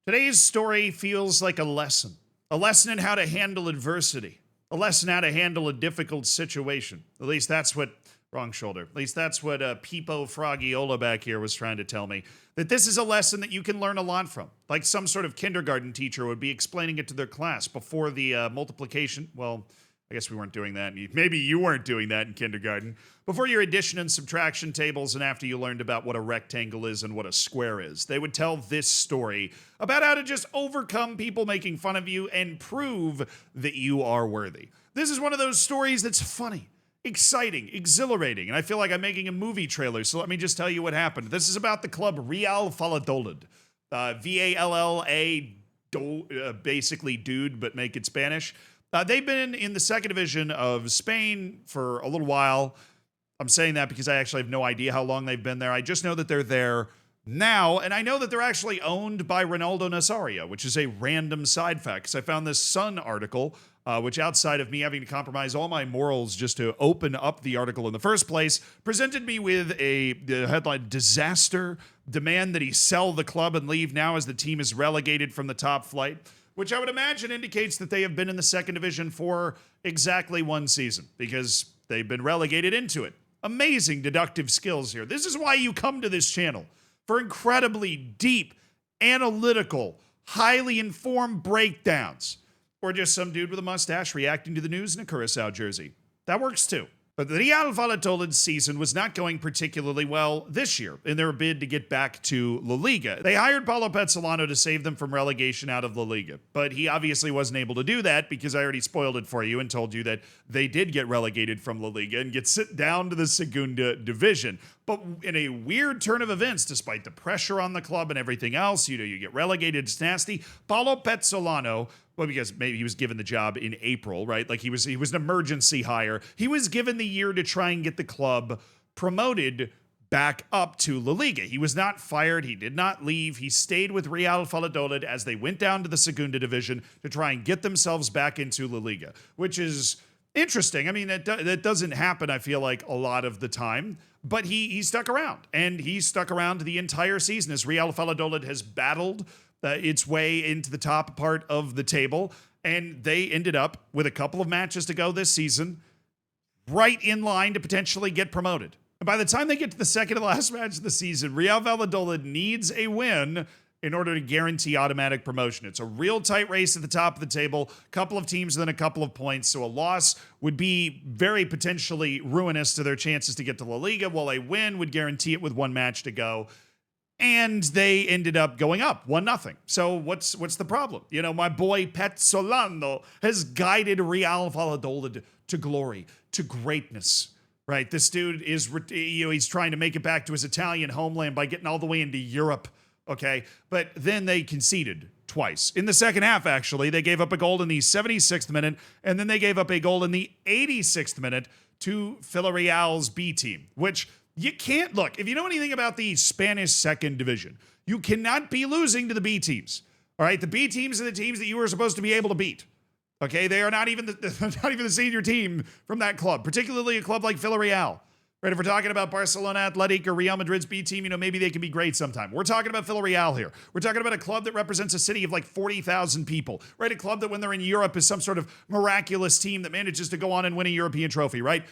Today's story feels like a lesson in how to handle adversity, a lesson how to handle a difficult situation. At least that's what, wrong shoulder, at least that's what Peepo Frogiola back here was trying to tell me. That this is a lesson that you can learn a lot from. Like some sort of kindergarten teacher would be explaining it to their class before the multiplication. Well, I guess we weren't doing that. Maybe you weren't doing that in kindergarten. Before your addition and subtraction tables and after you learned about what a rectangle is and what a square is, they would tell this story about how to just overcome people making fun of you and prove that you are worthy. This is one of those stories that's funny, exciting, exhilarating, and I feel like I'm making a movie trailer, so let me just tell you what happened. This is about the club Real Valladolid. V-A-L-L-A, basically dude, but make it Spanish. They've been in the second division of Spain for a little while. I'm saying that because I actually have no idea how long they've been there. I just know that they're there now, and I know that they're actually owned by Ronaldo Nazario, which is a random side fact, because I found this Sun article, which outside of me having to compromise all my morals just to open up the article in the first place, presented me with the headline, Disaster, Demand that he sell the club and leave now as the team is relegated from the top flight, which I would imagine indicates that they have been in the second division for exactly one season, because they've been relegated into it. Amazing deductive skills here. This is why you come to this channel, for incredibly deep, analytical, highly informed breakdowns. Or just some dude with a mustache reacting to the news in a Curacao jersey. That works too. But the Real Valladolid season was not going particularly well this year in their bid to get back to La Liga. They hired Paulo Petzolano to save them from relegation out of La Liga, but he obviously wasn't able to do that because I already spoiled it for you and told you that they did get relegated from La Liga and get sent down to the Segunda Division. But in a weird turn of events, despite the pressure on the club and everything else, you get relegated, it's nasty. Paulo Petzolano, well, because maybe he was given the job in April, right? Like he was an emergency hire. He was given the year to try and get the club promoted back up to La Liga. He was not fired. He did not leave. He stayed with Real Valladolid as they went down to the Segunda Division to try and get themselves back into La Liga, which is interesting. I mean, that doesn't happen, I feel like, a lot of the time. But he stuck around, and he stuck around the entire season as Real Valladolid has battled its way into the top part of the table, and they ended up with a couple of matches to go this season, right in line to potentially get promoted. And by the time they get to the second to last match of the season, Real Valladolid needs a win in order to guarantee automatic promotion. It's a real tight race at the top of the table, couple of teams within a couple of points, so a loss would be very potentially ruinous to their chances to get to La Liga, while a win would guarantee it with one match to go. And they ended up going up 1-0. So what's the problem? You know, my boy Petzolano has guided Real Valladolid to glory, to greatness, right? This dude is, he's trying to make it back to his Italian homeland by getting all the way into Europe, okay? But then they conceded twice. In the second half, actually, they gave up a goal in the 76th minute, and then they gave up a goal in the 86th minute to Villarreal's B team, which you can't look. If you know anything about the Spanish second division, you cannot be losing to the B teams. All right, the B teams are the teams that you were supposed to be able to beat. Okay, they are not even the senior team from that club, particularly a club like Villarreal. Right, if we're talking about Barcelona, Athletic, or Real Madrid's B team, maybe they can be great sometime. We're talking about Villarreal here. We're talking about a club that represents a city of like 40,000 people, right? A club that when they're in Europe is some sort of miraculous team that manages to go on and win a European trophy, right?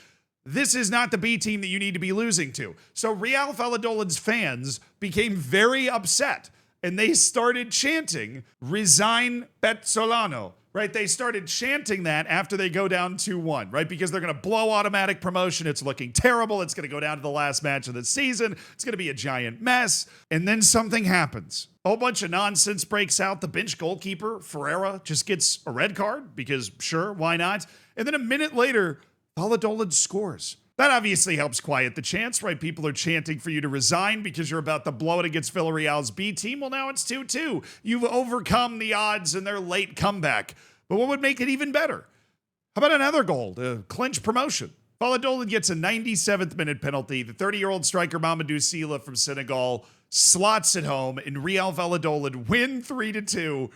This is not the B team that you need to be losing to. So Real Valladolid's fans became very upset, and they started chanting, "Resign Petzolano." Right? They started chanting that after they go down 2-1, right? Because they're going to blow automatic promotion. It's looking terrible. It's going to go down to the last match of the season. It's going to be a giant mess. And then something happens. A whole bunch of nonsense breaks out. The bench goalkeeper, Ferreira, just gets a red card because sure, why not? And then a minute later, Valladolid scores. That obviously helps quiet the chants, right? People are chanting for you to resign because you're about to blow it against Villarreal's B team. Well, now it's 2-2. You've overcome the odds in their late comeback. But what would make it even better? How about another goal to clinch promotion? Valladolid gets a 97th minute penalty. The 30-year-old striker Mamadou Sila from Senegal slots it home, and Real Valladolid win 3-2.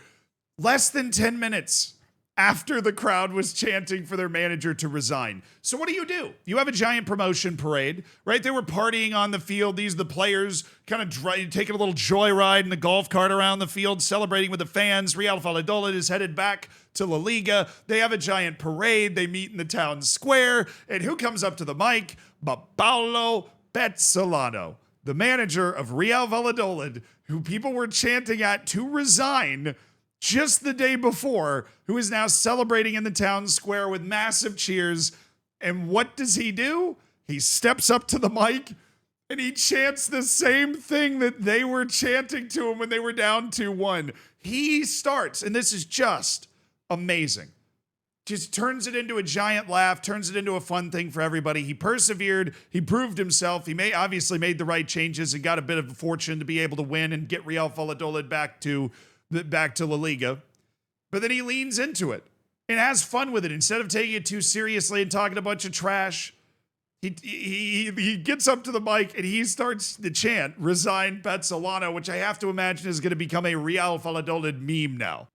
Less than 10 minutes after the crowd was chanting for their manager to resign. So what do? You have a giant promotion parade, right? They were partying on the field. These are the players kind of taking a little joyride in the golf cart around the field, celebrating with the fans. Real Valladolid is headed back to La Liga. They have a giant parade. They meet in the town square. And who comes up to the mic? But Paulo Pezzolano, the manager of Real Valladolid, who people were chanting at to resign just the day before, who is now celebrating in the town square with massive cheers. And what does he do? He steps up to the mic and he chants the same thing that they were chanting to him when they were down 2-1. He starts, and this is just amazing. Just turns it into a giant laugh, turns it into a fun thing for everybody. He persevered. He proved himself. He obviously made the right changes and got a bit of a fortune to be able to win and get Real Valladolid back to La Liga. But then he leans into it and has fun with it. Instead of taking it too seriously and talking a bunch of trash, he gets up to the mic and he starts the chant, "Resign Pezzolano," which I have to imagine is going to become a Real Valladolid meme now.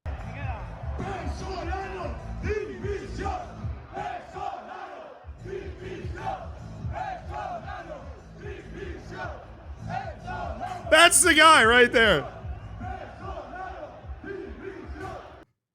That's the guy right there.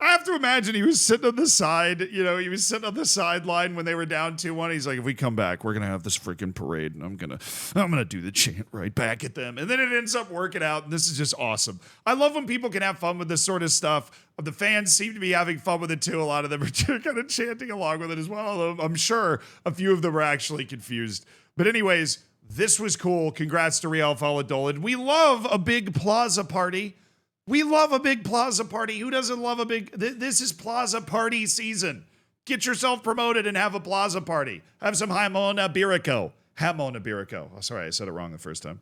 I have to imagine he was sitting on the side, he was sitting on the sideline when they were down 2-1. He's like, if we come back, we're going to have this freaking parade and I'm going to do the chant right back at them. And then it ends up working out. And this is just awesome. I love when people can have fun with this sort of stuff. The fans seem to be having fun with it too. A lot of them are kind of chanting along with it as well. Although I'm sure a few of them are actually confused. But anyways, this was cool. Congrats to Real Valladolid. We love a big plaza party. We love a big plaza party. Who doesn't love a big... This is plaza party season. Get yourself promoted and have a plaza party. Have some Jamon Iberico. Oh, sorry, I said it wrong the first time.